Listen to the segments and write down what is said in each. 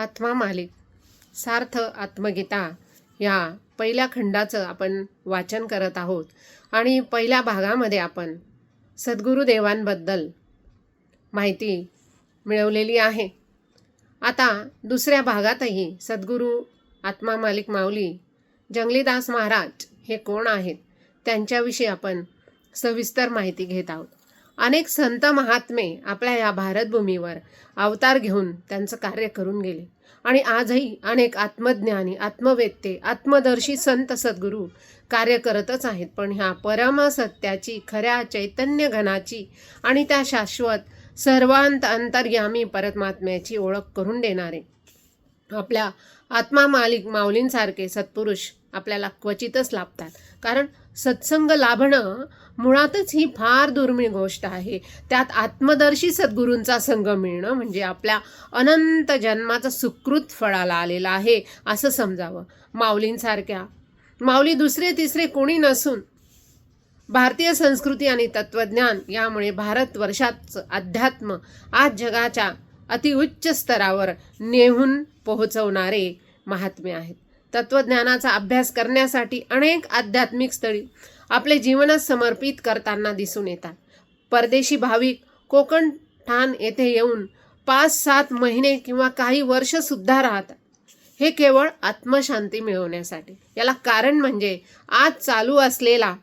आत्मा मालिक सार्थ आत्मगीता या पहिल्या खंडाचं आपण वाचन करत आहोत आणि पहिल्या भागामध्ये आपण सद्गुरुदेवांबद्दल माहिती मिळवलेली आहे. आता दुसऱ्या भागातही सद्गुरू आत्मा मालिक माऊली जंगलीदास महाराज हे कोण आहेत त्यांच्याविषयी आपण सविस्तर माहिती घेत आहोत. अनेक संत महात्मे आपल्या या भारतभूमीवर अवतार घेऊन त्यांचं कार्य करून गेले आणि आजही अनेक आत्मज्ञानी, आत्मवेत्ते, आत्मदर्शी संत सद्गुरू कार्य करतच आहेत. पण ह्या परमसत्याची, खऱ्या चैतन्य घनाची आणि त्या शाश्वत सर्वांत अंतर्यामी परमात्म्याची ओळख करून देणारे आपल्या आत्मा मालिक माऊलींसारखे सत्पुरुष आपल्याला क्वचितच लाभतात. कारण सत्संग लाभणं मुळातच ही फार दुर्मिळ गोष्ट आहे. त्यात आत्मदर्शी सद्गुरूंचा संग मिळणं म्हणजे आपल्या अनंत जन्माचं सुकृत फळाला आलेलं आहे असं समजावं. माऊलींसारख्या माऊली दुसरे तिसरे कोणी नसून भारतीय संस्कृती आणि तत्त्वज्ञान यामुळे भारतवर्षाचं अध्यात्म आज जगाच्या अतिउच्च स्तरावर नेहून पोहोचवणारे महात्मे आहेत. तत्त्वज्ञानाचा अभ्यास करण्यासाठी अनेक आध्यात्मिक स्थळी आपले जीवनच समर्पित करताना दिसून येतात. परदेशी भाविक कोकण ठाण येथे येऊन 5-7 महिने किंवा काही वर्षसुद्धा राहतात. हे केवळ आत्मशांती मिळवण्यासाठी. याला कारण म्हणजे आज चालू असलेला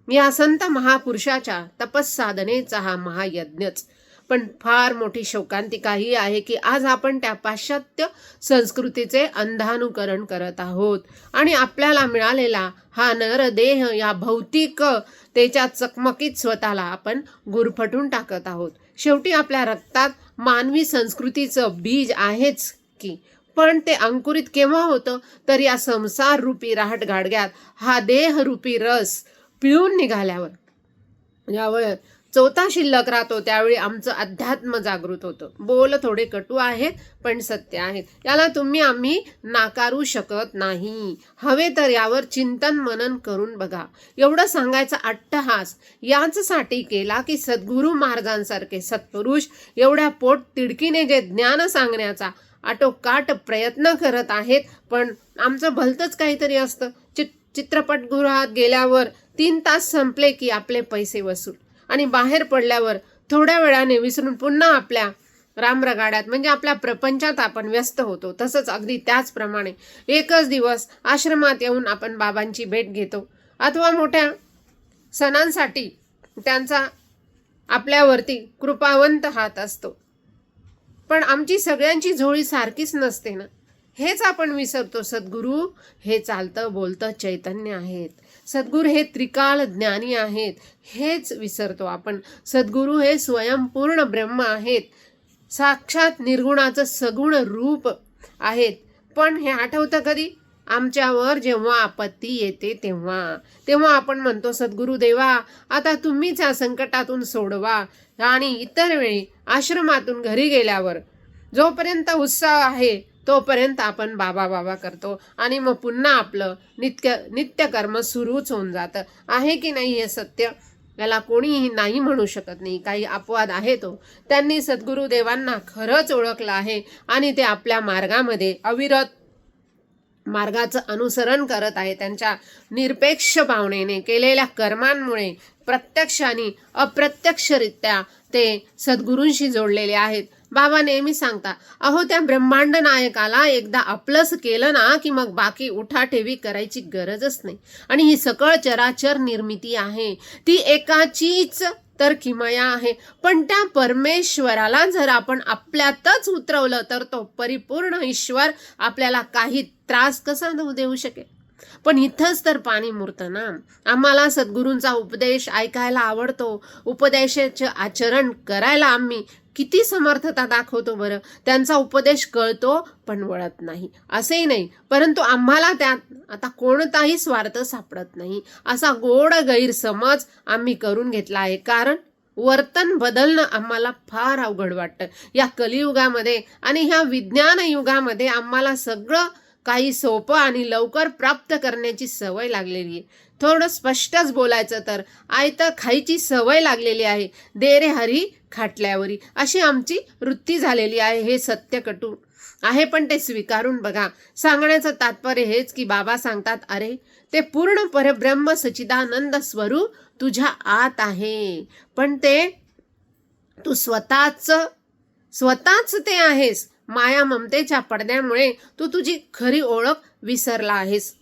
या संत महापुरुषाच्या तपस्साधनेचा हा महायज्ञच. पण फार मोठी शोकांतिका ही आहे की आज आपण त्या पाश्चात्य संस्कृतीचे अंधानुकरण करत आहोत आणि आपल्याला मिळालेला हा नरदेह या भौतिकतेच्या चकमकीत स्वतःला आपण गुरफटून टाकत आहोत. शेवटी आपल्या रक्तात मानवी संस्कृतीचं बीज आहेच की, पण ते अंकुरित केव्हा होतं तर या संसार रूपी राहटगाडग्यात हा देहरूपी रस पिळून निघाल्यावर. यावर चौथा शिल्लक राहतो त्यावेळी आमचं अध्यात्म जागृत होतं. बोल थोडे कटू आहेत पण सत्य आहेत. याला तुम्ही आम्ही नाकारू शकत नाही. हवे तर यावर चिंतन मनन करून बघा. एवढं सांगायचा अट्टहास याचसाठी केला की सद्गुरू महाराजांसारखे सत्पुरुष एवढ्या पोट तिडकीने जे ज्ञान सांगण्याचा आटोकाट प्रयत्न करत आहेत, पण आमचं भलतंच काहीतरी असतं. चित्रपटगृहात गेल्यावर 3 तास संपले की आपले पैसे वसूल आणि बाहेर पडल्यावर थोड्या वेळाने विसरून पुन्हा आपल्या रामरगाड्यात म्हणजे आपल्या प्रपंचात आपण व्यस्त होतो. तसंच अगदी त्याचप्रमाणे एकच दिवस आश्रमात येऊन आपण बाबांची भेट घेतो अथवा मोठ्या सणांसाठी त्यांचा आपल्यावरती कृपावंत हात असतो. पण आमची सगळ्यांची झोळी सारखीच नसते ना, हेच आपण विसरतो. सद्गुरू हे चालतं बोलतं चैतन्य आहेत. सद्गुरू हे त्रिकाल ज्ञानी आहेत हेच विसरतो आपण. सद्गुरू हे स्वयंपूर्ण ब्रह्म आहेत, साक्षात निर्गुणाचं सगुण रूप आहेत. पण हे आठवतं कधी? आमच्यावर जेव्हा आपत्ती येते तेव्हा आपण म्हणतो सद्गुरू देवा आता तुम्हीच या संकटातून सोडवा. आणि इतर वेळी आश्रमातून घरी गेल्यावर जोपर्यंत उत्साह आहे तोपर्यंत आपण बाबा बाबा करतो आणि मग पुन्हा आपलं नित्यकर्म सुरूच होऊन जातं. आहे की नाही हे सत्य? याला कोणीही नाही म्हणू शकत नाही. काही अपवाद आहे तो. त्यांनी सद्गुरुदेवांना खरंच ओळखलं आहे आणि ते आपल्या मार्गामध्ये अविरत मार्गाचं अनुसरण करत आहे. त्यांच्या निरपेक्ष भावनेने केलेल्या कर्मांमुळे प्रत्यक्ष आणि अप्रत्यक्षरित्या ते सद्गुरूंशी जोडलेले आहेत. बाबा नेहमी सांगता, अहो त्या ब्रह्मांड नायकाला एकदा आपलंच केलं ना की मग बाकी उठाठेवी करायची गरजच नाही. आणि ही सकळ चराचर निर्मिती आहे ती एकाचीच तर किमया आहे. पण त्या परमेश्वराला जर आपण आपल्यातच उतरवलं तर तो परिपूर्ण ईश्वर आपल्याला काही त्रास कसा देऊ शकेल? पण इथंच तर पाणी मुरतं ना. आम्हाला सद्गुरूंचा उपदेश ऐकायला आवडतो, उपदेशाचे आचरण करायला आम्ही किती समर्थता दाखवतो बरं. त्यांचा उपदेश कळतो पण वळत नाही असेही नाही, परंतु आम्हाला त्यात आता कोणताही स्वार्थ सापडत नाही असा गोड गैरसमज आम्ही करून घेतला आहे. कारण वर्तन बदलणं आम्हाला फार अवघड वाटतं. या कलियुगामध्ये आणि ह्या विज्ञान युगामध्ये आम्हाला सगळं काही सोपं आणि लवकर प्राप्त करण्याची सवय लागलेली आहे. थोडं स्पष्टच बोलायचं तर आयतं खायची सवय लागलेली आहे. दे रे हरी खाटल्यावरी, अशी आमची वृत्ती झालेली आहे. हे सत्य कटू आहे, पण ते स्वीकारून बघा. सांगण्याचं तात्पर्य हेच की बाबा सांगतात, अरे ते पूर्ण परब्रह्म सच्चिदानंद स्वरूप तुझ्या आत आहे, पण ते तू स्वतःच ते आहेस. माया ममतेच्या पडद्यामुळे तू तुझी खरी ओळख विसरला आहेस.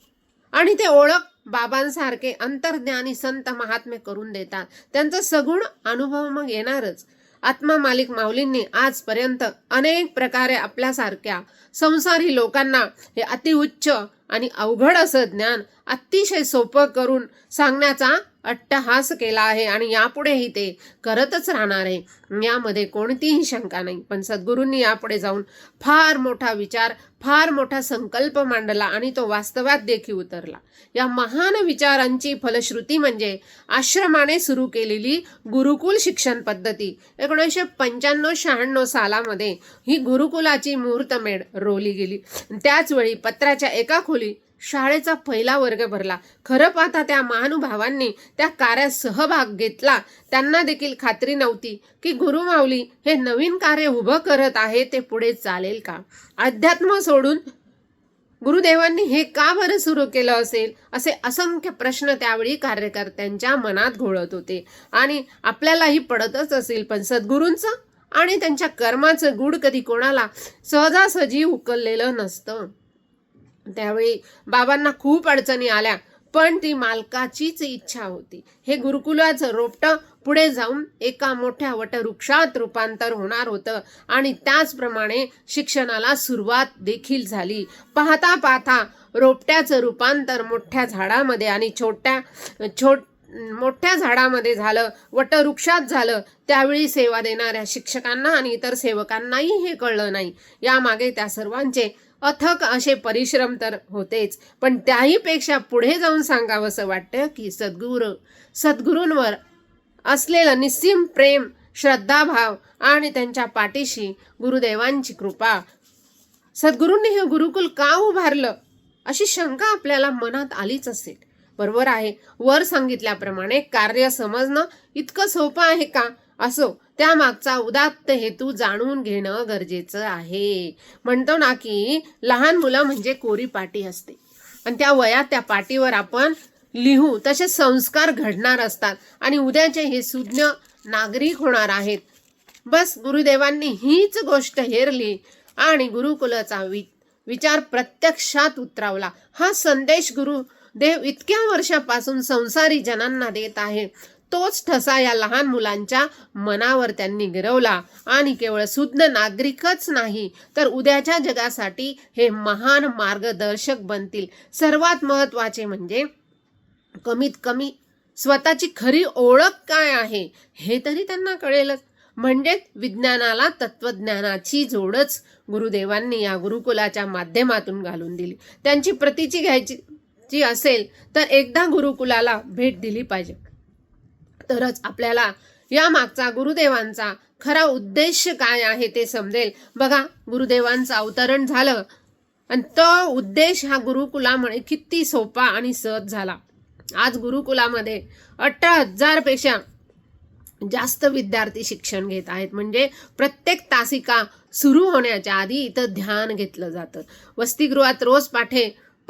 आणि ते ओळख बाबांसारखे अंतर्ज्ञानी संत महात्मे करून देतात. त्यांचा सगुण अनुभव मग येणारच. आत्मा मालिक माऊलींनी आजपर्यंत अनेक प्रकारे आपल्यासारख्या संसारी लोकांना हे अतिउच्च आणि अवघड असं ज्ञान अतिशय सोपं करून सांगण्याचा अट्टहास केला आहे आणि यापुढेही ते करतच राहणार आहे. यामध्ये कोणतीही शंका नाही. पण सद्गुरूंनी यापुढे जाऊन फार मोठा विचार, फार मोठा संकल्प मांडला आणि तो वास्तवात देखील उतरला. या महान विचारांची फलश्रुती म्हणजे आश्रमाने सुरू केलेली गुरुकुल शिक्षण पद्धती. 1995-96 सालामध्ये ही गुरुकुलाची मुहूर्तमेढ रोवली गेली. त्याचवेळी पत्राच्या एका खोली शाळेचा पहिला वर्ग भरला. खरं पाहता त्या महानुभावांनी त्या कार्यात सहभाग घेतला. त्यांना देखील खात्री नव्हती की गुरुमाऊली हे नवीन कार्य उभं करत आहे ते पुढे चालेल का. अध्यात्म सोडून गुरुदेवांनी हे का बरं सुरू केलं असेल, असे असंख्य प्रश्न त्यावेळी कार्यकर्त्यांच्या मनात घोळत होते आणि आपल्यालाही पडतच असेल. पण सद्गुरूंचं आणि त्यांच्या कर्माचं गूढ कधी कोणाला सहजासहजी उकललेलं नसतं. त्यावेळी बाबांना खूप अडचणी आल्या, पण ती मालकाचीच इच्छा होती. हे गुरुकुलाचं रोपटं पुढे जाऊन एका मोठ्या वटवृक्षात रूपांतर होणार होतं आणि त्याचप्रमाणे शिक्षणाला सुरुवात देखील झाली. पाहता पाहता रोपट्याचं रूपांतर मोठ्या झाडामध्ये आणि मोठ्या झाडामध्ये झालं, वटवृक्षात झालं. त्यावेळी सेवा देणाऱ्या शिक्षकांना आणि इतर सेवकांनाही हे कळलं नाही. यामागे त्या सर्वांचे अथक असे परिश्रम तर होतेच, पण त्याहीपेक्षा पुढे जाऊन सांगावंसं वाटतं की सद्गुरूंवर असलेलं निस्सीम प्रेम, श्रद्धाभाव आणि त्यांच्या पाठीशी गुरुदेवांची कृपा. सद्गुरूंनी हे गुरुकुल का उभारलं अशी शंका आपल्याला मनात आलीच असेल. बरोबर आहे, वर सांगितल्याप्रमाणे कार्य समजणं इतकं सोपं आहे का? असो, त्यामागचा उदात्त हेतू जाणून घेणं गरजेचं आहे. म्हणतो ना की लहान मुलं म्हणजे कोरी पाटी असते आणि त्या वयात त्या पाटीवर आपण लिहू तसे संस्कार घडणार असतात आणि उद्याचे हे सुज्ञ नागरिक होणार आहेत. बस गुरुदेवांनी हीच गोष्ट हेरली आणि गुरुकुलाचा विचार प्रत्यक्षात उतरवला. हा संदेश गुरुदेव इतक्या वर्षापासून संसारी जनांना देत आहे. तोच ठसा या लहान मुलांच्या मनावर त्यांनी गिरवला आणि केवळ सुज्ञ नागरिकच नाही तर उद्याच्या जगासाठी हे महान मार्गदर्शक बनतील. सर्वात महत्त्वाचे म्हणजे कमीत कमी स्वतःची खरी ओळख काय आहे हे तरी त्यांना कळेलच. म्हणजे विज्ञानाला तत्वज्ञानाची जोडच गुरुदेवांनी या गुरुकुलाच्या माध्यमातून घालून दिली. त्यांची प्रतीची घ्यायची असेल तर एकदा गुरुकुलाला भेट दिली पाहिजे, तरच आपल्याला या मागचा गुरुदेवांचा खरा उद्देश काय आहे ते समजेल. बघा, गुरुदेवांचं अवतरण झालं आणि तो उद्देश हा गुरुकुलामुळे किती सोपा आणि सहज झाला. आज गुरुकुलामध्ये 18,000 पेक्षा जास्त विद्यार्थी शिक्षण घेत आहेत. म्हणजे प्रत्येक तासिका सुरू होण्याच्या आधी इथं ध्यान घेतलं जातं. वसतिगृहात रोज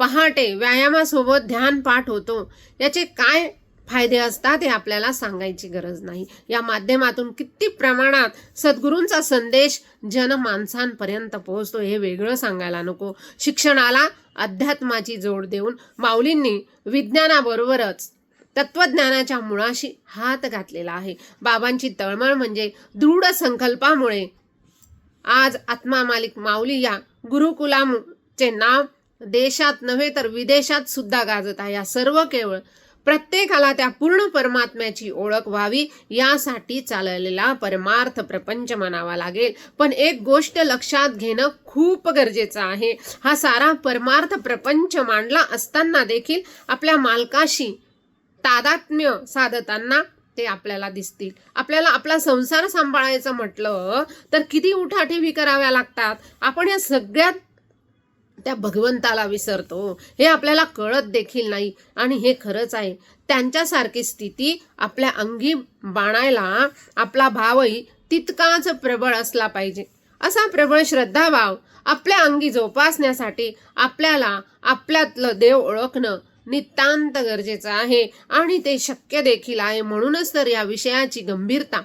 पहाटे व्यायामासोबत ध्यान पाठ होतो. याचे काय फायदे असतात हे आपल्याला सांगायची गरज नाही. या माध्यमातून किती प्रमाणात सद्गुरूंचा संदेश जनमानसांपर्यंत पोहोचतो हे वेगळं सांगायला नको. शिक्षणाला अध्यात्माची जोड देऊन माऊलींनी विज्ञानाबरोबरच तत्वज्ञानाच्या मुळाशी हात घातलेला आहे. बाबांची तळमळ म्हणजे दृढ संकल्पामुळे आज आत्मा मालिक माऊली या गुरुकुलाचे नाव देशात नव्हे तर विदेशात सुद्धा गाजत आहे. या सर्व केवळ प्रत्येकाला त्या पूर्ण परमात्म्याची ओळख व्हावी यासाठी चाललेला परमार्थ प्रपंच म्हणावा लागेल. पण एक गोष्ट लक्षात घेणं खूप गरजेचं आहे. हा सारा परमार्थ प्रपंच मांडला असताना देखील आपल्या मालकाशी तादात्म्य साधताना ते आपल्याला दिसतील. आपल्याला आपला संसार सांभाळायचं म्हटलं तर किती उठाठेवी कराव्या लागतात. आपण या सगळ्यात त्या भगवंताला विसरतो हे आपल्याला कळत देखील नाही. आणि हे खरंच आहे, त्यांच्यासारखी स्थिती आपल्या अंगी बाणायला आपला भावही तितकाच प्रबळ असला पाहिजे. असा प्रबळ श्रद्धाभाव आपल्या अंगी जोपासण्यासाठी आपल्याला आपल्यातलं देव ओळखणं नितांत गरजेचं आहे आणि ते शक्य देखील आहे. म्हणूनच तर या विषयाची गंभीरता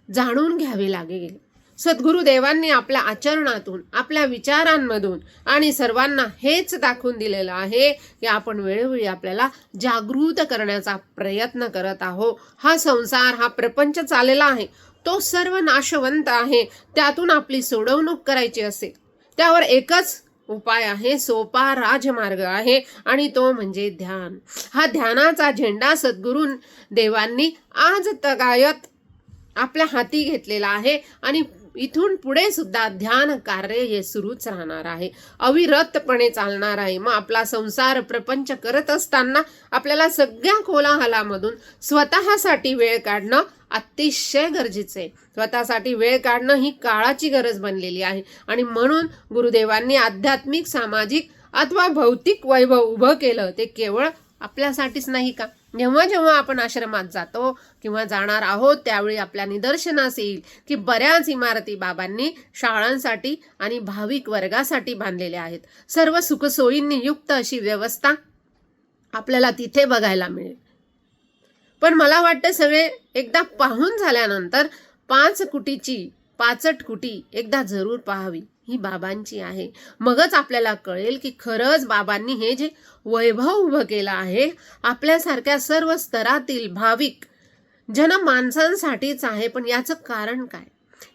जाणून घ्यावी लागेल. सद्गुरुदेवांनी आपल्या आचरणातून, आपल्या विचारांमधून आणि सर्वांना हेच दाखवून दिलेलं आहे की आपण वेळोवेळी आपल्याला जागृत करण्याचा प्रयत्न करत आहोत. हा संसार, हा प्रपंच चाललेला आहे, तो सर्व नाशवंत आहे. त्यातून आपली सोडवणूक करायची असेल, त्यावर एकच उपाय आहे, सोपा राजमार्ग आहे आणि तो म्हणजे ध्यान. हा ध्यानाचा झेंडा सद्गुरू देवांनी आज तगायत आपल्या हाती घेतलेला आहे आणि इथून पुढे सुद्धा ध्यान कार्य हे सुरूच राहणार आहे, अविरतपणे चालणार आहे. मग आपला संसार प्रपंच करत असताना आपल्याला सगळ्या कोलाहलामधून स्वतःसाठी वेळ काढणं अतिशय गरजेचं आहे. स्वतःसाठी वेळ काढणं ही काळाची गरज बनलेली आहे. आणि म्हणून गुरुदेवांनी आध्यात्मिक, सामाजिक अथवा भौतिक वैभव उभं केलं ते केवळ आपल्यासाठीच नाही का? जेव्हा जेव्हा आपण आश्रमात जातो किंवा जाणार आहोत त्यावेळी आपल्या निदर्शनास येईल की बऱ्याच इमारती बाबांनी शाळांसाठी आणि भाविक वर्गासाठी बांधलेल्या आहेत. सर्व सुखसोयींनी युक्त अशी व्यवस्था आपल्याला तिथे बघायला मिळेल. पण मला वाटतं सगळे एकदा पाहून झाल्यानंतर 5 कुटीची 65 कुटी एकदा जरूर पाहावी, ही बाबांची आहे. मगच आपल्याला कळेल की खरंच बाबांनी हे जे वैभव उभं केलं आहे आपल्यासारख्या सर्व स्तरातील भाविक माणसांसाठीच आहे. पण याचं कारण काय?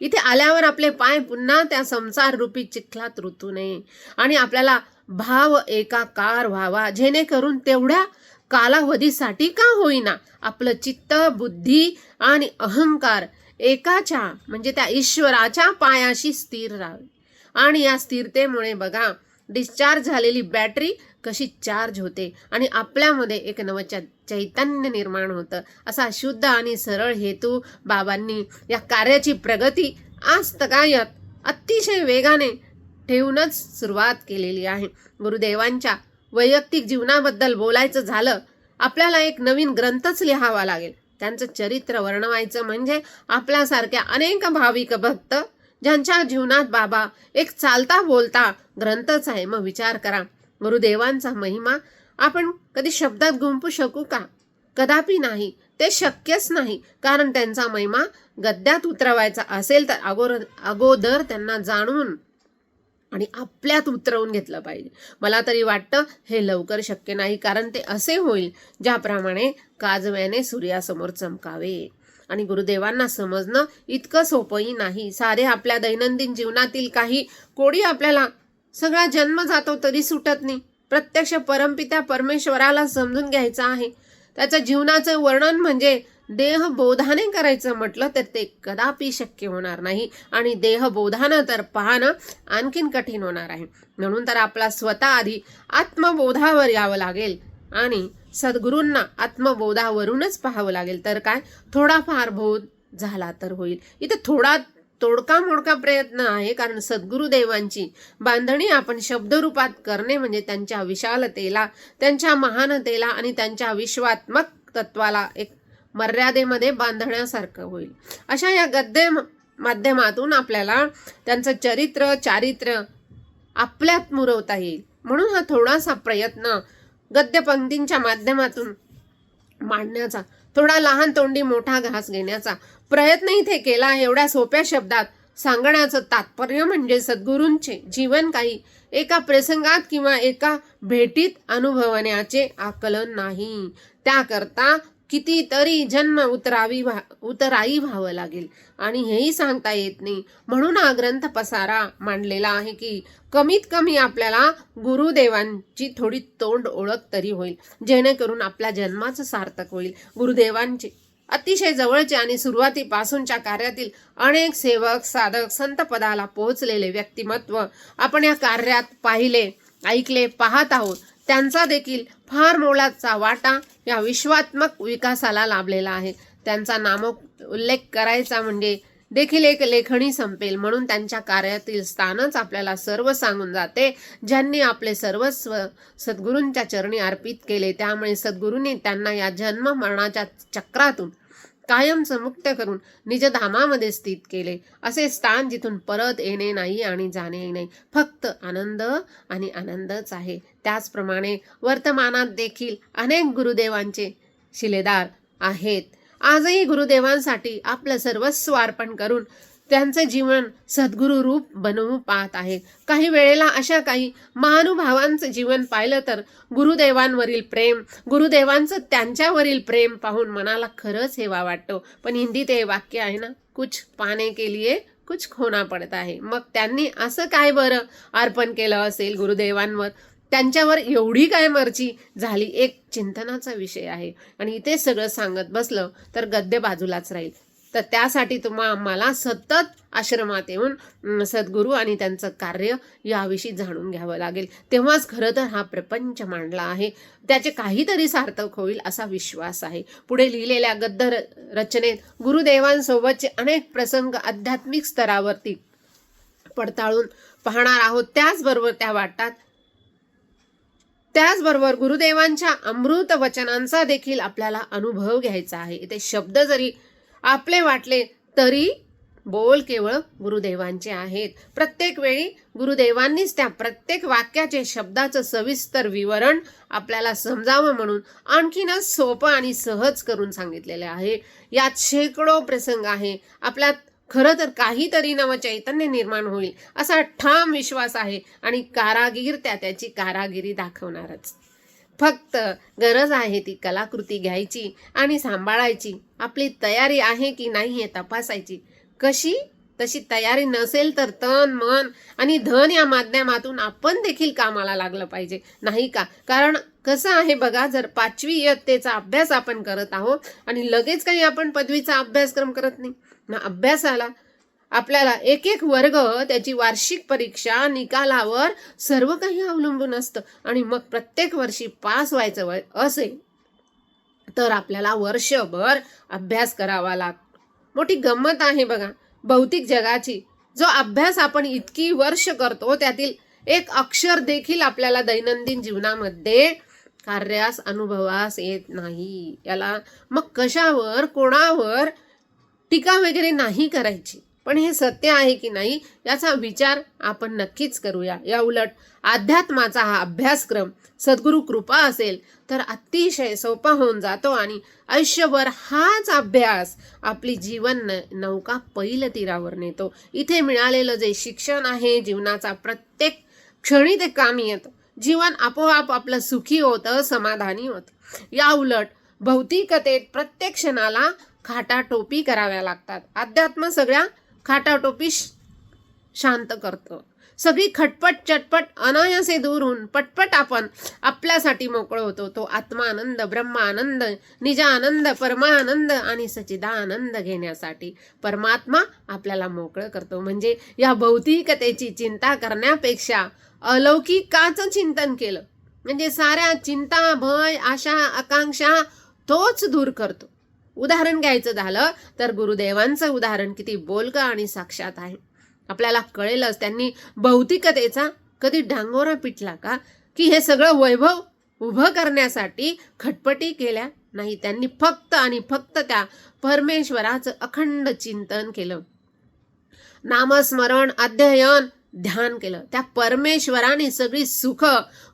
इथे आल्यावर आपले पाय पुन्हा त्या संसार रूपी चिखलात रुतू नये आणि आपल्याला भाव एकाकार व्हावा, जेणेकरून तेवढ्या कालावधीसाठी का होईना आपलं चित्त, बुद्धी आणि अहंकार एकाच्या म्हणजे त्या ईश्वराच्या पायाशी स्थिर राहावे. आणि या स्थिरतेमुळे बघा डिस्चार्ज झालेली बॅटरी कशी चार्ज होते आणि आपल्यामध्ये एक चैतन्य निर्माण होतं. असा शुद्ध आणि सरळ हेतू बाबांनी या कार्याची प्रगती आज तगायत अतिशय वेगाने ठेवूनच सुरुवात केलेली आहे. गुरुदेवांच्या वैयक्तिक जीवनाबद्दल बोलायचं झालं, आपल्याला एक नवीन ग्रंथच लिहावा लागेल. त्यांचं चरित्र वर्णवायचं म्हणजे आपल्यासारख्या अनेक भाविक भक्त ज्यांच्या जीवनात बाबा एक चालता बोलता ग्रंथच आहे. मग विचार करा, गुरुदेवांचा महिमा आपण कधी शब्दात गुंफू शकू का? कदापि नाही, ते शक्यच नाही. कारण त्यांचा महिमा गद्यात उतरवायचा असेल तर अगोदर त्यांना जाणून आणि आपल्यात उतरवून घेतलं पाहिजे. मला तरी वाटतं हे लवकर शक्य नाही, कारण ते असे होईल ज्याप्रमाणे काजव्याने सूर्यासमोर चमकावे. आणि गुरुदेवांना समजणं इतकं सोपंही नाही. सारे आपल्या दैनंदिन जीवनातील काही कोडी आपल्याला सगळा जन्म जातो तरी सुटत नाही. प्रत्यक्ष परमपित्या परमेश्वराला समजून घ्यायचं आहे. त्याचं जीवनाचं वर्णन म्हणजे देहबोधाने करायचं म्हटलं तर ते कदापि शक्य होणार नाही आणि देहबोधानं तर पाहणं आणखीन कठीण होणार आहे. म्हणून तर आपला स्वतः आधी आत्मबोधावर यावं लागेल आणि सद्गुरूंना आत्मबोधावरूनच पाहावं लागेल. तर काय, थोडाफार बोध झाला तर होईल. इथे थोडा तोडका मोडका प्रयत्न आहे, कारण सद्गुरुदेवांची बांधणी आपण शब्दरूपात करणे म्हणजे त्यांच्या विशालतेला, त्यांच्या महानतेला आणि त्यांच्या विश्वात्मक तत्वाला एक मर्यादेमध्ये बांधण्यासारखं होईल. अशा या गद्य माध्यमातून आपल्याला त्यांचं चारित्र्य आपल्यात मुरवता येईल. म्हणून हा थोडासा प्रयत्न गद्य पंक्तींच्या माध्यमातून मांडण्याचा, थोडा लहान तोंडी मोठा घास घेण्याचा प्रयत्न इथे केला. एवढ्या सोप्या शब्दात सांगण्याचं तात्पर्य म्हणजे सद्गुरूंचे जीवन काही एका प्रसंगात किंवा एका भेटीत अनुभवण्याचे आकलन नाही. त्याकरता कितीतरी जन्म उतराई व्हावं लागेल आणि हेही सांगता येत नाही. म्हणून हा ग्रंथ पसारा मांडलेला आहे की कमीत कमी आपल्याला गुरुदेवांची थोडी तोंड ओळख तरी होईल, जेणेकरून आपल्या जन्माचं सार्थक होईल. गुरुदेवांचे अतिशय जवळचे आणि सुरुवातीपासूनच्या कार्यातील अनेक सेवक, साधक, संत पदाला पोहोचलेले व्यक्तिमत्व आपण या कार्यात पाहिले, ऐकले, पाहत आहोत. त्यांचा देखील फार मोलाचा वाटा या विश्वात्मक विकासाला लाभलेला आहे. त्यांचा नामोल्लेख करायचा म्हणजे देखील एक लेखणी संपेल, म्हणून त्यांच्या कार्यातील स्थानच आपल्याला सर्व सांगून जाते. ज्यांनी आपले सर्वस्व सद्गुरूंच्या चरणी अर्पित केले, त्यामुळे सद्गुरूंनी त्यांना या जन्म मरणाच्या चक्रातून कायमचं मुक्त करून निजधामामध्ये स्थित केले. असे स्थान जिथून परत येणे नाही आणि जाणे नाही, फक्त आनंद आणि आनंदच आहे. त्याचप्रमाणे वर्तमानात देखील अनेक गुरुदेवांचे शिलेदार आहेत. आजही गुरुदेवांसाठी आपलं सर्वस्व अर्पण करून त्यांचे जीवन सद्गुरू रूप बनवू पाहत आहेत. काही वेळेला अशा काही महानुभावांचं जीवन पाहिलं तर गुरुदेवांवरील प्रेम, गुरुदेवांचं त्यांच्यावरील प्रेम पाहून मनाला खरंच हेवा वाटतो. पण हिंदीत हे वाक्य आहे ना, कुछ पाने के लिए कुछ खोना पडता आहे. मग त्यांनी असं काय बरं अर्पण केलं असेल गुरुदेवांवर, त्यांच्यावर एवढी काय मर्जी झाली, एक चिंतनाचा विषय आहे. आणि इथे सगळं सांगत बसलं तर गद्य बाजूलाच राहील. तर त्यासाठी मला सतत आश्रमात येऊन सद्गुरू आणि त्यांचं कार्य याविषयी जाणून घ्यावं लागेल. तेव्हाच खरं तर हा प्रपंच मांडला आहे त्याचे काहीतरी सार्थक होईल असा विश्वास आहे. पुढे लिहिलेल्या गद्य रचनेत गुरुदेवांसोबतचे अनेक प्रसंग आध्यात्मिक स्तरावरती पडताळून पाहणार आहोत. त्याचबरोबर गुरुदेवांच्या अमृत वचनांचा देखील आपल्याला अनुभव घ्यायचा आहे. इथे शब्द जरी आपले वाटले तरी बोल केवळ गुरुदेवांचे आहेत. प्रत्येक वेळी गुरुदेवांनीच त्या प्रत्येक वाक्याचे शब्दाचं सविस्तर विवरण आपल्याला समजावं म्हणून आणखीनच सोपं आणि सहज करून सांगितलेले आहे. यात शेकडो प्रसंग आहे. आपल्यात खरं तर काहीतरी नवचैतन्य निर्माण होईल असा ठाम विश्वास आहे आणि कारागीर त्याची कारागिरी दाखवणारच. फक्त गरज आहे ती कलाकृती घ्यायची आणि सांभाळायची. आपली तयारी आहे की नाही हे तपासायची. कशी? तशी तयारी नसेल तर तन, मन आणि धन या माध्यमातून आपण देखील कामाला लागलं पाहिजे, नाही का? कारण कसं आहे बघा, जर 5वी इयत्तेचा अभ्यास आपण करत आहोत आणि लगेच काही आपण पदवीचा अभ्यासक्रम करत नाही ना. अभ्यासाला आपल्याला एक एक वर्ग, त्याची वार्षिक परीक्षा, निकालावर सर्व काही अवलंबून असतं. आणि मग प्रत्येक वर्षी पास व्हायचं असेल तर आपल्याला वर्षभर अभ्यास करावा लागतो. मोठी गंमत आहे बघा भौतिक जगाची. जो अभ्यास आपण इतकी वर्ष करतो त्यातील एक अक्षर देखील आपल्याला दैनंदिन जीवनामध्ये कार्यास अनुभवास येत नाही. याला मग कशावर, कोणावर टीका वगैरे नाही करायची, पण हे सत्य आहे की नाही याचा विचार आपण नक्कीच करूया. या उलट अध्यात्माचा हा अभ्यासक्रम सद्गुरू कृपा असेल तर अतिशय सोपा होऊन जातो आणि आयुष्यभर हाच अभ्यास आपली जीवन नौका पैल तीरावर नेतो. इथे मिळालेलं जे शिक्षण आहे जीवनाचा प्रत्येक क्षणी ते कामी येतं. जीवन आपोआप आपलं सुखी होतं, समाधानी होतं. या उलट भौतिकतेत प्रत्येक क्षणाला खाटाटोपी कराव्या लागतात. अध्यात्म सगळ्या खाटाटोपी शांत करतं. सगळी खटपट चटपट अनायासे दूर होऊन पटपट आपण आपल्यासाठी मोकळं होतो. तो आत्मानंद, ब्रह्मानंद, निजानंद, परमानंद आणि सच्चिदानंद घेण्यासाठी परमात्मा आपल्याला मोकळं करतो. म्हणजे या भौतिकतेची चिंता करण्यापेक्षा अलौकिकाचं चिंतन केलं म्हणजे साऱ्या चिंता, भय, आशा, आकांक्षा तोच दूर करतो. उदाहरण घ्यायचं झालं तर गुरुदेवांचं उदाहरण किती बोलकं आणि साक्षात आहे. आपल्याला कळेलच त्यांनी भौतिकतेचा कधी डांगोरा पिटला का, की हे सगळं वैभव उभं करण्यासाठी खटपटी केल्या नाही. त्यांनी फक्त आणि फक्त त्या परमेश्वराचं अखंड चिंतन केलं. नामस्मरण, अध्ययन, ध्यान केलं. त्या परमेश्वराने सगळी सुख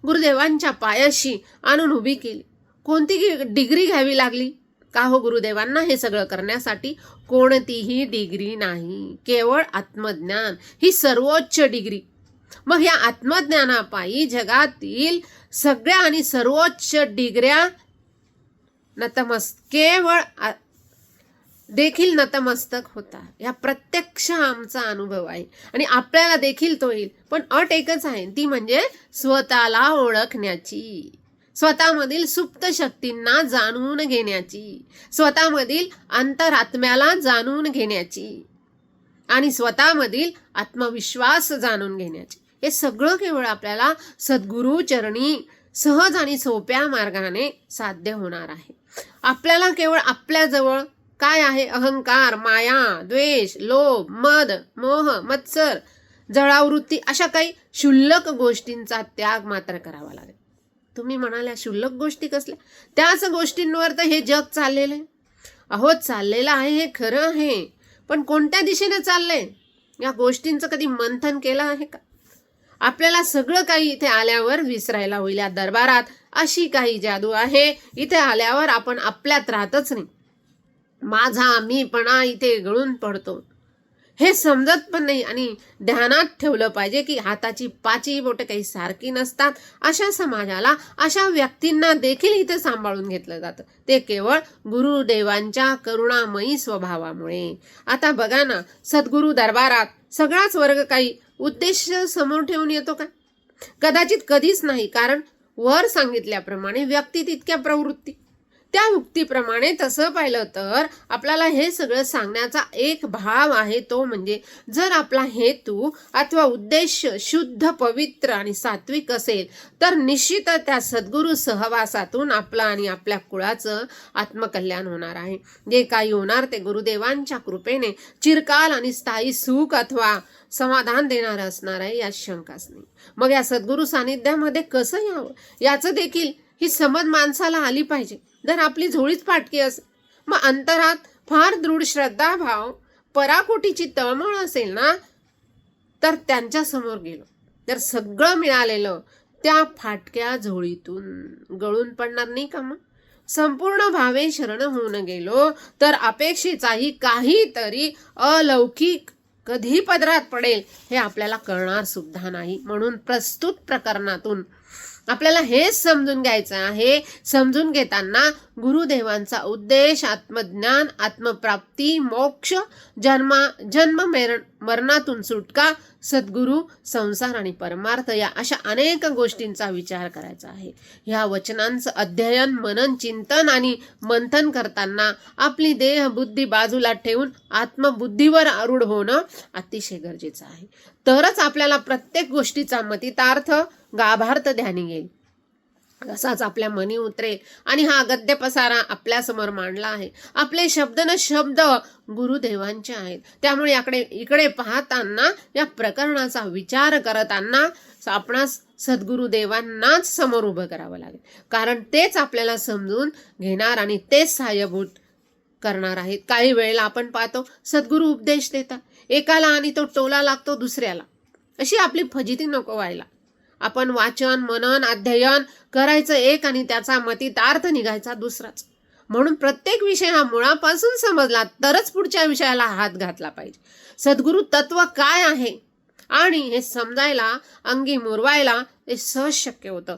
गुरुदेवांच्या पायाशी आणून उभी केली. कोणती डिग्री घ्यावी लागली का हो गुरुदेवांना हे सगळं करण्यासाठी? कोणतीही डिग्री नाही, केवळ आत्मज्ञान ही सर्वोच्च डिग्री. मग या आत्मज्ञानापायी जगातील सगळ्या आणि सर्वोच्च डिग्र्या केवळ देखील नतमस्तक होता. या प्रत्यक्ष आमचा अनुभव आहे आणि आपल्याला देखील तो येईल. पण अट एकच आहे, ती म्हणजे स्वतःला ओळखण्याची, स्वतःमधील सुप्त शक्तींना जाणून घेण्याची, स्वतःमधील अंतरात्म्याला जाणून घेण्याची आणि स्वतःमधील आत्मविश्वास जाणून घेण्याची. हे सगळं केवळ आपल्याला सद्गुरू चरणी सहज आणि सोप्या मार्गाने साध्य होणार आहे. आपल्याला केवळ आपल्याजवळ काय आहे? अहंकार, माया, द्वेष, लोभ, मद, मोह, मत्सर, जळावृत्ती अशा काही क्षुल्लक गोष्टींचा त्याग मात्र करावा लागेल. तुम्ही म्हणाल्या क्षुल्लक गोष्टी कसल्या? त्याच गोष्टींवर तर हे जग चाललेलं आहे. अहो चाललेलं आहे हे खरं आहे, पण कोणत्या दिशेने चाललंय या गोष्टींचं कधी मंथन केलं आहे का? आपल्याला सगळं काही इथे आल्यावर विसरायला होईल. या दरबारात अशी काही जादू आहे, इथे आल्यावर आपण आपल्यात राहतच नाही. माझा मीपणा इथे गळून पडतो, हे समजत पण नाही. आणि ध्यानात ठेवलं पाहिजे की हाताची 5ही बोटं काही सारखी नसतात. अशा समाजाला, अशा व्यक्तींना देखील इथे सांभाळून घेतलं जातं, ते केवळ गुरुदेवांच्या करुणामयी स्वभावामुळे. आता बघा ना, सद्गुरु दरबारात सगळाच वर्ग काही उद्देश समोर ठेवून येतो का? कदाचित कधीच नाही. कारण वर सांगितल्याप्रमाणे व्यक्ती तितक्या प्रवृत्ती, त्या उक्तीप्रमाणे तसं पाहिलं तर आपल्याला हे सगळं सांगण्याचा एक भाव आहे, तो म्हणजे जर आपला हेतू अथवा उद्देश शुद्ध, पवित्र आणि सात्विक असेल तर निश्चित त्या सद्गुरू सहवासातून आपलं आणि आपल्या कुळाचं आत्मकल्याण होणार आहे. जे काही होणार ते गुरुदेवांच्या कृपेने चिरकाल आणि स्थायी सुख अथवा समाधान देणारं असणार आहे, यात शंकाच नाही. मग या सद्गुरू सानिध्यामध्ये कसं यावं याचं देखील ही समज माणसाला आली पाहिजे. जर आपली झोळीच फाटकी असेल, मग अंतरात फार दृढ श्रद्धाभाव, पराकोटीची तळमळ असेल ना, तर त्यांच्या समोर गेलो तर सगळं मिळालेलं त्या फाटक्या झोळीतून गळून पडणार नाही का? मग संपूर्ण भावे शरण होऊन गेलो तर अपेक्षेचाही काहीतरी अलौकिक कधी पदरात पडेल हे आपल्याला कळणार सुद्धा नाही. म्हणून प्रस्तुत प्रकरणातून आपल्याला हेच समजून घ्यायचं आहे. समजून घेताना गुरुदेवांचा उद्देश आत्मज्ञान, आत्मप्राप्ती, मोक्ष, जन्म मरणातून सुटका, सद्गुरू, संसार आणि परमार्थ या अशा अनेक गोष्टींचा विचार करायचा आहे. ह्या वचनांचं अध्ययन, मनन, चिंतन आणि मंथन करताना आपली देह बुद्धी बाजूला ठेवून आत्मबुद्धीवर आरूढ होणं अतिशय गरजेचं आहे. तरच आपल्याला प्रत्येक गोष्टीचा मतितार्थ, गाभार्थ ध्यानी येईल. असाच आपल्या मनी उतरेल. आणि हा गद्य पसारा आपल्यासमोर मांडला आहे. आपले शब्द न शब्द गुरुदेवांचे आहेत. त्यामुळे इकडे पाहताना, या प्रकरणाचा विचार करताना आपणास सद्गुरुदेवांनाच समोर उभं करावं लागेल. कारण तेच आपल्याला समजून घेणार आणि तेच सहाय्यभूत करणार आहेत. काही वेळेला आपण पाहतो सद्गुरू उपदेश देतात एकाला आणि तो टोला लागतो दुसऱ्याला. अशी आपली फजिती नको व्हायला. आपण वाचन, मनन, अध्ययन करायचं एक आणि त्याचा मतितार्थ निघायचा दुसराच. म्हणून प्रत्येक विषय हा मुळापासून समजला तरच पुढच्या विषयाला हात घातला पाहिजे. सद्गुरू तत्व काय आहे आणि हे समजायला, अंगी मुरवायला हे सहज शक्य होतं.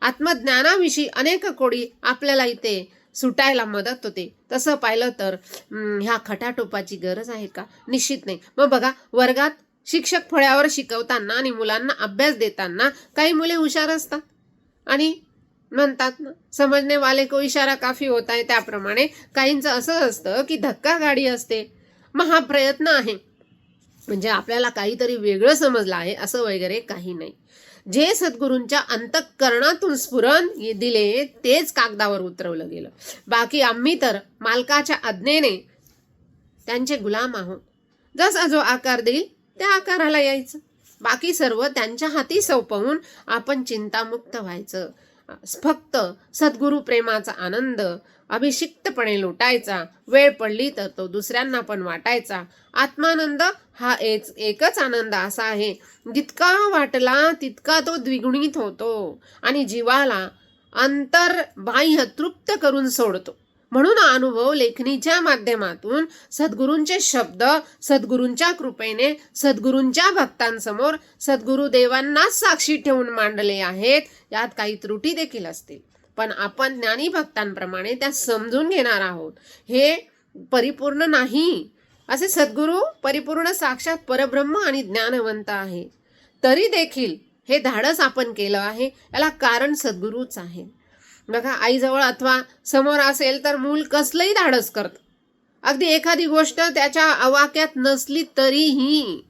आत्मज्ञानाविषयी अनेक कोडी आपल्याला इथे सुटायला मदत होते. तसं पाहिलं तर ह्या खटाटोपाची गरज आहे का? निश्चित नाही. मग बघा, वर्गात शिक्षक फळ्यावर शिकवताना आणि मुलांना अभ्यास देताना काही मुले हुशार असतात आणि म्हणतात ना, समजणे वाले को इशारा काफी होता है, त्याप्रमाणे काहींचं असं असतं की धक्का गाडी असते. मग हा प्रयत्न आहे म्हणजे आपल्याला काहीतरी वेगळं समजलं आहे असं वगैरे काही नाही. जे सद्गुरूंच्या अंतःकरणातून स्फुरण दिले तेच कागदावर उतरवलं गेलं. बाकी आम्ही तर मालकाच्या आज्ञेने त्यांचे गुलाम आहोत. जसा जो आकार देईल त्या आकाराला यायचं. बाकी सर्व त्यांच्या हाती सोपवून आपण चिंतामुक्त व्हायचं. फक्त सद्गुरू प्रेमाचा आनंद अभिषिक्तपणे लुटायचा. वेळ पडली तर तो दुसऱ्यांना पण वाटायचा. आत्मानंद हा एकच आनंद असा आहे, जितका वाटला तितका तो द्विगुणित होतो आणि जीवाला अंतर्बाह्य तृप्त करून सोडतो. म्हणून अनुभव लेखणीच्या माध्यमातून सद्गुरूंचे शब्द सद्गुरूंच्या कृपेने सद्गुरूंच्या भक्तांसमोर सद्गुरुदेवांनाच साक्षी ठेवून मांडले आहेत. यात काही त्रुटी देखील असतील, पण आपण ज्ञानी भक्तांप्रमाणे त्या समजून घेणार आहोत. हे परिपूर्ण नाही. असे सद्गुरू परिपूर्ण साक्षात परब्रह्म आणि ज्ञानवंत आहे. तरी देखील हे धाडस आपण केलं आहे, याला कारण सद्गुरूच आहे. बघा, आईजवळ अथवा समोर असेल तर मूल कसलंही धाडस करतं. अगदी एखादी गोष्ट त्याच्या आवाक्यात नसली तरीही.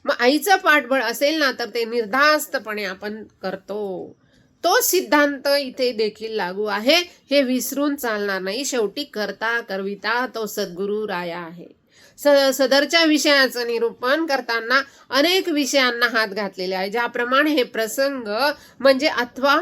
मग आईचं पाठबळ असेल ना तर ते निर्धास्तपणे आपण करतो. तो सिद्धांत इथे देखील लागू आहे, हे विसरून चालणार नाही. शेवटी करता करविता तो सद्गुरू राया आहे. सदरच्या विषयाचं निरूपण करताना अनेक विषयांना हात घातलेले आहे, ज्याप्रमाणे हे प्रसंग म्हणजे अथवा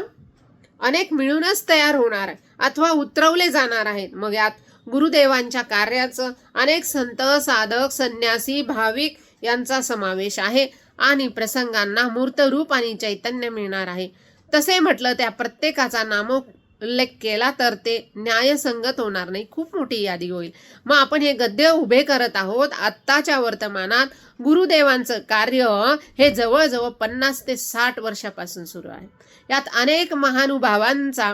अनेक मिळूनच तयार होणार आहे अथवा उतरवले जाणार आहेत. मग यात गुरुदेवांच्या कार्याचं अनेक संत, साधक, संन्यासी, भाविक यांचा समावेश आहे आणि प्रसंगांना मूर्त रूप आणि चैतन्य मिळणार आहे. तसे म्हटलं त्या प्रत्येकाचा नामोल्लेख केला तर ते न्यायसंगत होणार नाही, खूप मोठी यादी होईल. मग आपण हे गद्य उभे करत आहोत आत्ताच्या वर्तमानात. गुरुदेवांचं कार्य हे जवळजवळ 50 ते 60 वर्षापासून सुरू आहे. यात अनेक महानुभावांचा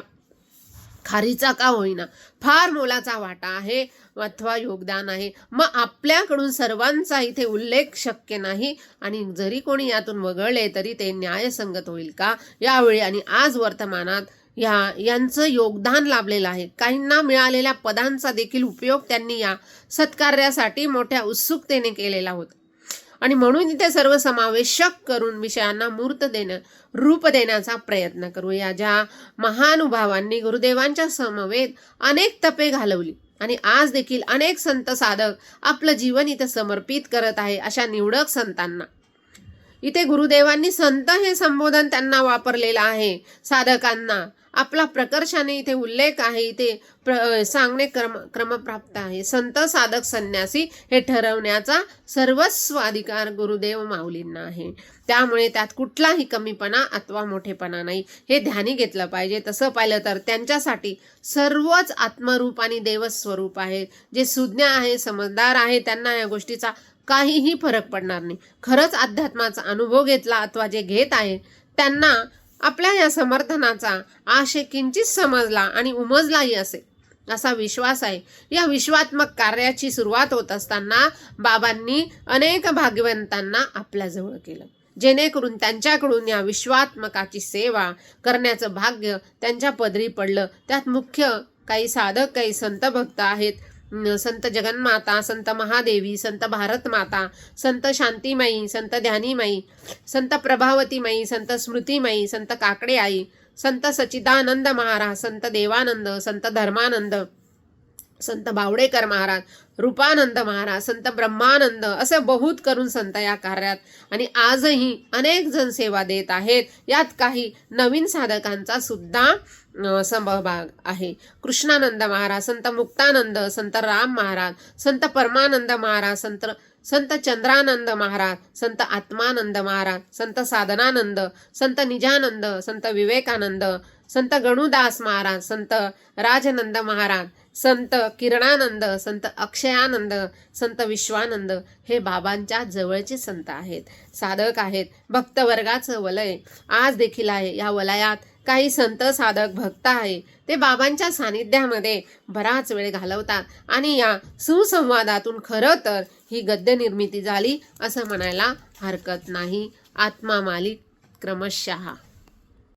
खारीचा का होईना फार मोलाचा वाटा आहे अथवा योगदान आहे. मग आपल्याकडून सर्वांचा इथे उल्लेख शक्य नाही आणि जरी कोणी यातून वगळले तरी ते न्यायसंगत होईल का यावेळी आणि आज वर्तमानात यांचं योगदान लाभलेलं आहे. काहींना मिळालेल्या पदांचा देखील उपयोग त्यांनी या सत्कार्यासाठी मोठ्या उत्सुकतेने केलेला होता आणि म्हणून इथे सर्वसमावेशक करून विषयांना रूप देण्याचा प्रयत्न करूया. ज्या महानुभावांनी गुरुदेवांच्या समवेत अनेक तपे घालवली आणि आज देखील अनेक संत साधक आपलं जीवन इथे समर्पित करत आहे, अशा निवडक संतांना इथे गुरुदेवांनी संत हे संबोधन त्यांना वापरलेलं आहे. साधकांना आपला प्रकर्षाने इथे उल्लेख आहे, इथे सांगणे क्रमप्राप्त आहे. संत, साधक, संन्यासी हे ठरवण्याचा सर्वस्व अधिकार गुरुदेव माऊलींना आहे. त्यामुळे त्यात कुठलाही कमीपणा अथवा मोठेपणा नाही, हे ध्यानी घेतलं पाहिजे. तसं पाहिलं तर त्यांच्यासाठी सर्वच आत्मरूप आणि देवस्वरूप आहे. जे सुज्ञ आहे, समजदार आहे, त्यांना या गोष्टीचा काहीही फरक पडणार नाही. खरंच अध्यात्माचा अनुभव घेतला अथवा जे घेत आहे त्यांना आपल्या या समर्थनाचा आशय किंचित समजला आणि उमजलाही असेल असा विश्वास आहे. या विश्वात्मक कार्याची सुरुवात होत असताना बाबांनी अनेक भाग्यवंतांना आपल्याजवळ केलं, जेणेकरून त्यांच्याकडून या विश्वात्मकाची सेवा करण्याचं भाग्य त्यांच्या पदरी पडलं. त्यात मुख्य काही साधक, काही संत भक्त आहेत. संत जगन्माता, संत महादेवी, संत भारत माता, संत शांतीमाई, संत ध्यानीमाई, संत प्रभावतीमाई, संत स्मृतीमाई, संत काकडे आई, संत सच्चिदानंद महाराज, संत देवानंद, संत धर्मानंद, संत बावडेकर महाराज, रूपानंद महाराज, संत ब्रह्मानंद, असे बहुत करून संत या कार्यात आणि आजही अनेक जण सेवा देत आहेत. यात काही नवीन साधकांचा सुद्धा सहभाग आहे. कृष्णानंद महाराज, संत मुक्तानंद, संत राम महाराज, संत परमानंद महाराज, संत चंद्रानंद महाराज, संत आत्मानंद महाराज, संत साधनानंद, संत निजानंद, संत विवेकानंद, संत गणुदास महाराज, संत राजनंद महाराज, संत किरणानंद, संत अक्षयानंद, संत विश्वानंद हे बाबांच्या जवळचे संत आहेत, साधक आहेत. भक्तवर्गाचं वलय आज देखील आहे. या वलयात काही संत, साधक, भक्त आहे. ते बाबांच्या सानिध्यामध्ये बराच वेळ घालवतात आणि या सुसंवादातून खरं तर ही गद्य निर्मिती झाली असं म्हणायला हरकत नाही. आत्मा मालिक क्रमशः.